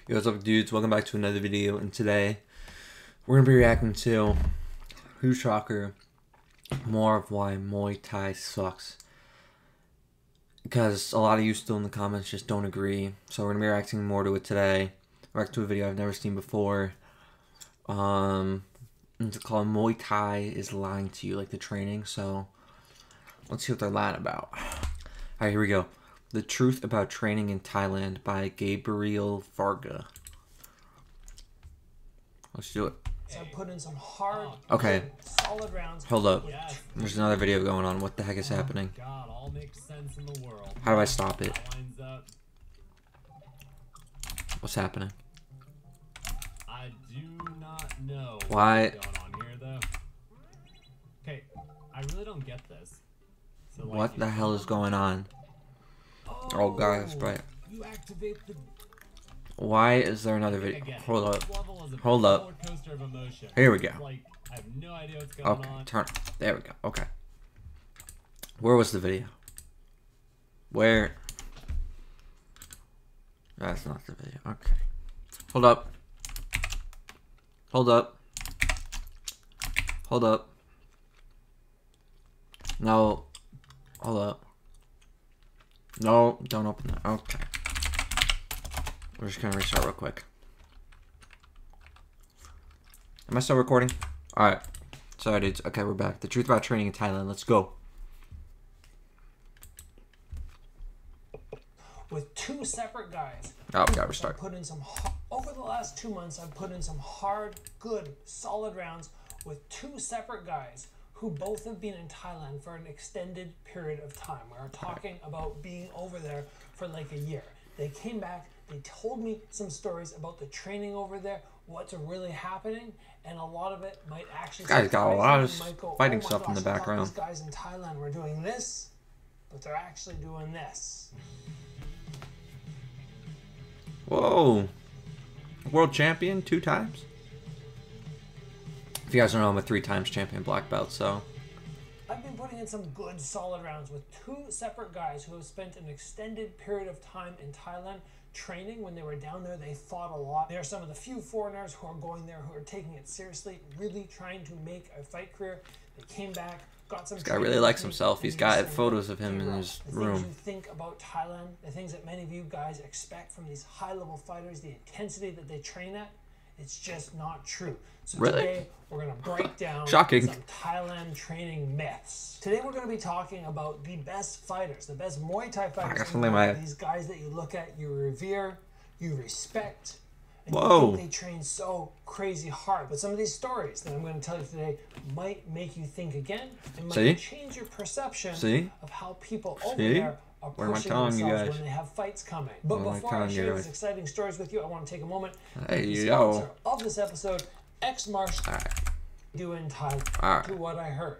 Yo, what's up, dudes? Welcome back to another video, and today we're going to be reacting to, who's shocker, more of why Muay Thai sucks. Because a lot of you still in the comments just don't agree, so we're going to be reacting more to it today. React to a video I've never seen before. It's called Muay Thai is Lying to You, like the training, so let's see what they're lying about. Alright, here we go. The Truth About Training in Thailand by Gabriel Varga. Let's do it. So I put in some hard, solid rounds. Hold up. There's another video going on. What the heck is happening? God, all makes sense in the world. How do I stop it? What's happening? I do not know Why? what's going on here, though. Okay, I really don't get this. So, like, What the hell is going on? Oh, guys, right. You activate the... Why is there another video? Hold up. Hold up. Of Here we go. Like, I have no idea what's going Okay, on. turn. There we go. Okay. Where was the video? Where? That's not the video. Okay. Hold up. Hold up. Hold up. No. Hold up. No, don't open that. Okay. We're just gonna restart real quick. Am I still recording? Alright. Sorry, dudes. Okay, we're back. The Truth About Training in Thailand. Let's go. with two separate guys. Oh, we gotta restart. Put in some over the last 2 months. I've put in some hard, good, solid rounds with two separate guys who both have been in Thailand for an extended period of time. We're talking about being over there for like a year. They came back, they told me some stories about the training over there, what's really happening, and a lot of it might actually... Guys got a lot of fighting oh stuff in the background. These guys in Thailand were doing this, but they're actually doing this. Whoa. World champion 2 times? If you guys don't know, I'm a 3 times champion black belt, so... I've been putting in some good solid rounds with two separate guys who have spent an extended period of time in Thailand training. When they were down there, they fought a lot. They're some of the few foreigners who are going there who are taking it seriously, really trying to make a fight career. They came back, got some... This guy really likes himself. He's got photos of him in his room. The things you think about Thailand, the things that many of you guys expect from these high-level fighters, the intensity that they train at, it's just not true. So today, we're going to break down some Thailand training myths. Today, we're going to be talking about the best fighters, the best Muay Thai fighters. These guys that you look at, you revere, you respect, and you think they train so crazy hard. But some of these stories that I'm going to tell you today might make you think again and might change your perception of how people over there are pushing themselves when they have fights coming. But before I share these exciting stories with you, I want to take a moment. The sponsor of this episode, X-Marsh, do in Thailand, to what I heard.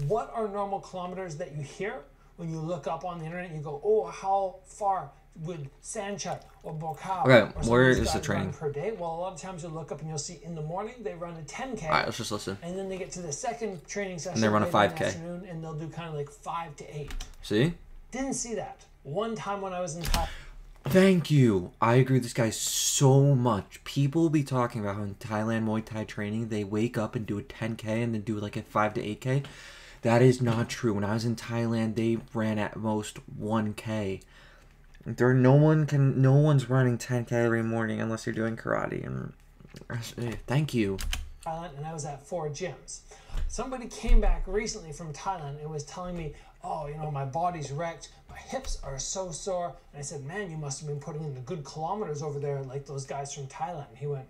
What are normal kilometers that you hear when you look up on the internet and you go, oh, how far would Sanchak or Bokau or where is the training run per day? Well, a lot of times you'll look up and you'll see in the morning they run a 10K. Alright, let's just listen. And then they get to the second training session and they run a 5K. in the afternoon, and they'll do kind of like 5 to 8. See? Didn't see that. One time when I was in Thailand. Thank you. I agree with this guy so much. People be talking about how in Thailand Muay Thai training, they wake up and do a 10K and then do like a 5 to 8K. That is not true. When I was in Thailand, they ran at most 1K. No one's running 10K every morning unless you're doing karate. And thank you. Thailand, and I was at 4 gyms. Somebody came back recently from Thailand and was telling me, oh, you know, my body's wrecked, my hips are so sore. And I said, man, you must have been putting in the good kilometers over there like those guys from Thailand. And he went,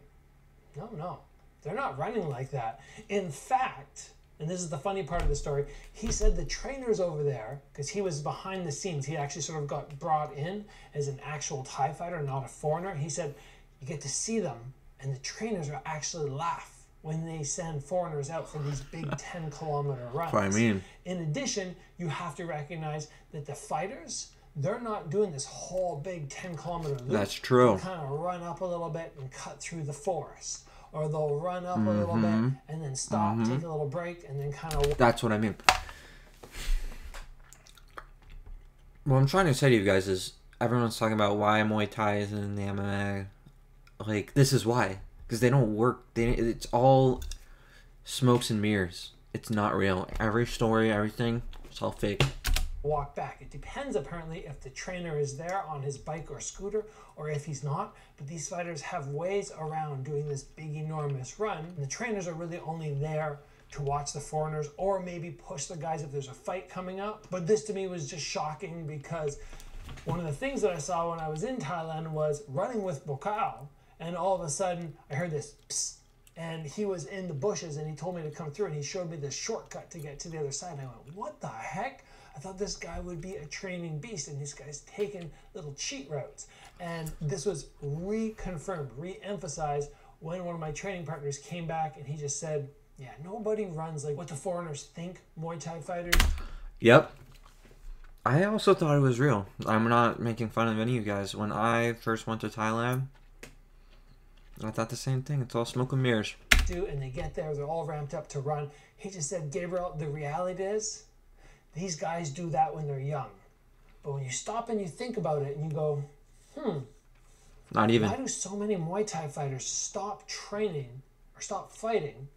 no, they're not running like that. In fact, and this is the funny part of the story, he said the trainers over there, because he was behind the scenes, he actually sort of got brought in as an actual Thai fighter, not a foreigner. He said, you get to see them, and the trainers are actually laugh when they send foreigners out for these big 10-kilometer runs. That's what I mean. In addition, you have to recognize that the fighters, they're not doing this whole big 10-kilometer loop. That's true. They kind of run up a little bit and cut through the forest. Or they'll run up a little bit and then stop, take a little break, and then kind of... That's what I mean. What I'm trying to say to you guys is, everyone's talking about why Muay Thai isn't in the MMA Like, this is why. Because they don't work. It's all smokes and mirrors. It's not real. Every story, everything, it's all fake. Walk back. It depends apparently if the trainer is there on his bike or scooter or if he's not, but these fighters have ways around doing this big enormous run, and the trainers are really only there to watch the foreigners or maybe push the guys if there's a fight coming up. But this to me was just shocking, because one of the things that I saw when I was in Thailand was running with Bokao, and all of a sudden I heard this psst, and he was in the bushes and he told me to come through and he showed me the shortcut to get to the other side. And I went, what the heck? I thought this guy would be a training beast, and this guy's taking little cheat routes. And this was reconfirmed, re-emphasized when one of my training partners came back and he just said, yeah, nobody runs like what the foreigners think Muay Thai fighters. Yep. I also thought it was real. I'm not making fun of any of you guys. When I first went to Thailand, I thought the same thing. It's all smoke and mirrors. And they get there, they're all ramped up to run. He just said, Gabriel, the reality is, these guys do that when they're young. But when you stop and you think about it and you go, not even. Why do so many Muay Thai fighters stop training or stop fighting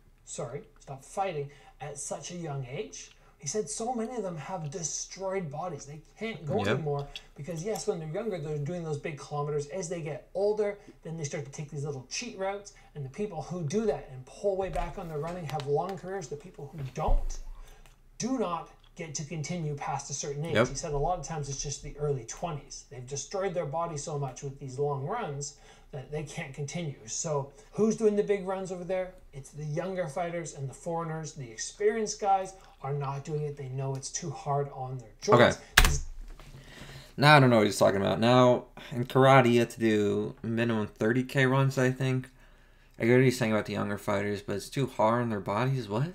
at such a young age? He said so many of them have destroyed bodies. They can't go anymore because, yes, when they're younger, they're doing those big kilometers. As they get older, then they start to take these little cheat routes. And the people who do that and pull way back on their running have long careers. The people who don't, do not get to continue past a certain age. He said a lot of times it's just the early 20s. They've destroyed their body so much with these long runs that they can't continue. So who's doing the big runs over there? It's the younger fighters and the foreigners. The experienced guys are not doing it. They know it's too hard on their joints. Okay. Now I don't know what he's talking about. Now, in karate, you have to do minimum 30K runs, I think. I get what he's saying about the younger fighters, but it's too hard on their bodies. What?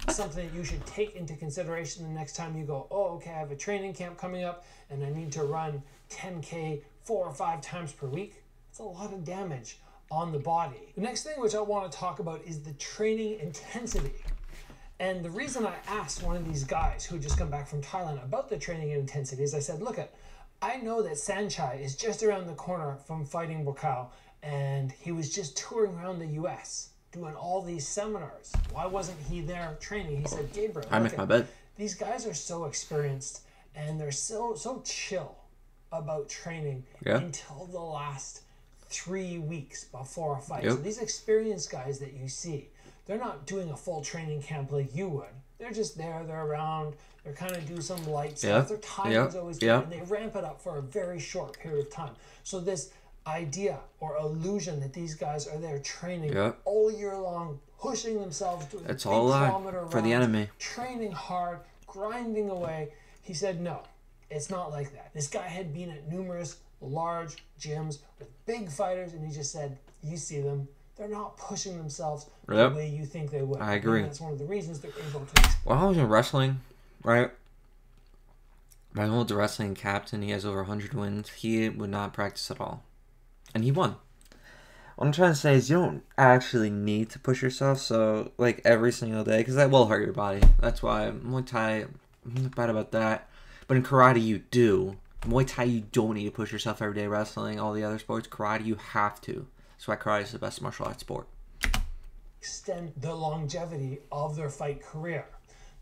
Something that you should take into consideration the next time you go, oh, okay, I have a training camp coming up and I need to run 10K 4 or 5 times per week. It's a lot of damage on the body. The next thing which I want to talk about is the training intensity. And the reason I asked one of these guys who had just come back from Thailand about the training intensity is I said, look, I know that Sanchai is just around the corner from fighting Bokao, and he was just touring around the US doing all these seminars. Why wasn't he there training? He said, Gabriel, I make my bed. These guys are so experienced and they're so chill about training until the last 3 weeks before a fight. So these experienced guys that you see, they're not doing a full training camp like you would. They're just there, they're around, they're kind of do some light stuff. Their timing's always good, and they ramp it up for a very short period of time. So this idea or illusion that these guys are there training all year long, pushing themselves, doing it's all a lie for the enemy, training hard, grinding away. He said no, it's not like that. This guy had been at numerous large gyms with big fighters, and he just said, you see them, they're not pushing themselves the way you think they would. I agree. And that's one of the reasons they're able to. When I was in wrestling, right, my old wrestling captain, he has over 100 wins. He would not practice at all. And he won. What I'm trying to say is you don't actually need to push yourself so like every single day, because that will hurt your body. That's why Muay Thai, I'm not bad about that. But in karate you do. Muay Thai you don't need to push yourself every day. Wrestling, all the other sports, karate you have to. That's why karate is the best martial arts sport. Extend the longevity of their fight career.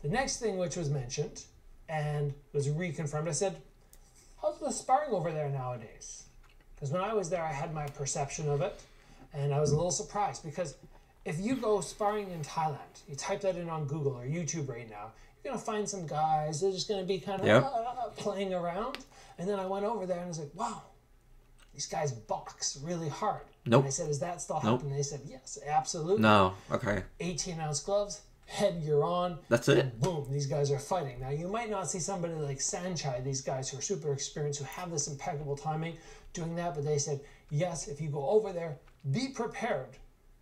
The next thing which was mentioned and was reconfirmed, I said, how's the sparring over there nowadays? Because when I was there, I had my perception of it, and I was a little surprised because if you go sparring in Thailand, you type that in on Google or YouTube right now, you're going to find some guys, they're just going to be kind of playing around. And then I went over there and I was like, wow, these guys box really hard. Nope. And I said, is that still happening? They said, yes, absolutely. No, okay. 18-ounce gloves, headgear on. That's it. Boom, these guys are fighting. Now, you might not see somebody like Sanchai, these guys who are super experienced, who have this impeccable timing, doing that, but they said, yes, if you go over there, be prepared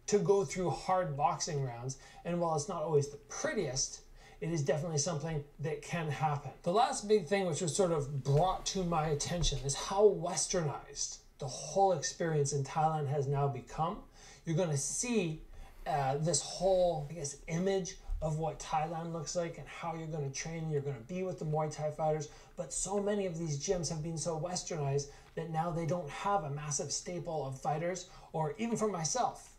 to go through hard boxing rounds. And while it's not always the prettiest, it is definitely something that can happen. The last big thing which was sort of brought to my attention is how westernized the whole experience in Thailand has now become. You're going to see this whole, I guess, image of what Thailand looks like and how you're going to train. You're going to be with the Muay Thai fighters. But so many of these gyms have been so westernized that now they don't have a massive staple of fighters, or even for myself.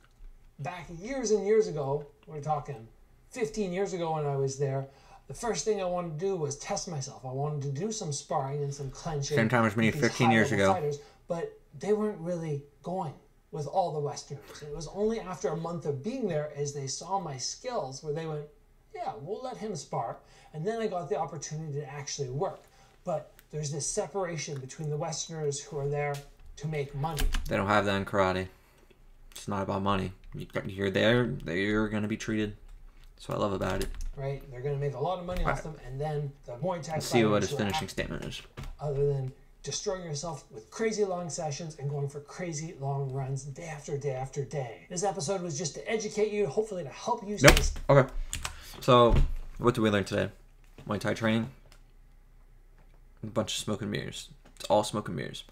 Back years and years ago, we're talking 15 years ago when I was there, the first thing I wanted to do was test myself. I wanted to do some sparring and some clenching. Same time as me 15 years ago. Fighters, but they weren't really going with all the Westerners. It was only after a month of being there as they saw my skills where they went, yeah, we'll let him spar. And then I got the opportunity to actually work. But there's this separation between the Westerners who are there to make money. They don't have that in karate. It's not about money. You're there, you're going to be treated. That's what I love about it. Right? They're going to make a lot of money off them, and then the Muay Thai Let's see what his finishing statement is. Other than destroying yourself with crazy long sessions and going for crazy long runs day after day after day. This episode was just to educate you, hopefully to help you. Nope. Okay. So, what did we learn today? Muay Thai training? A bunch of smoke and mirrors. It's all smoke and mirrors.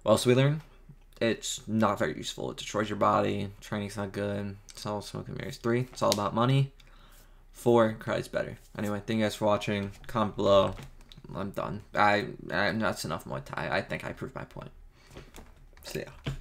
What else did we learn? It's not very useful. It destroys your body. Training's not good. It's all smoke and mirrors. 3, it's all about money. 4, karate's better. Anyway, thank you guys for watching. Comment below. I'm done. That's enough Muay Thai. I think I proved my point. See ya.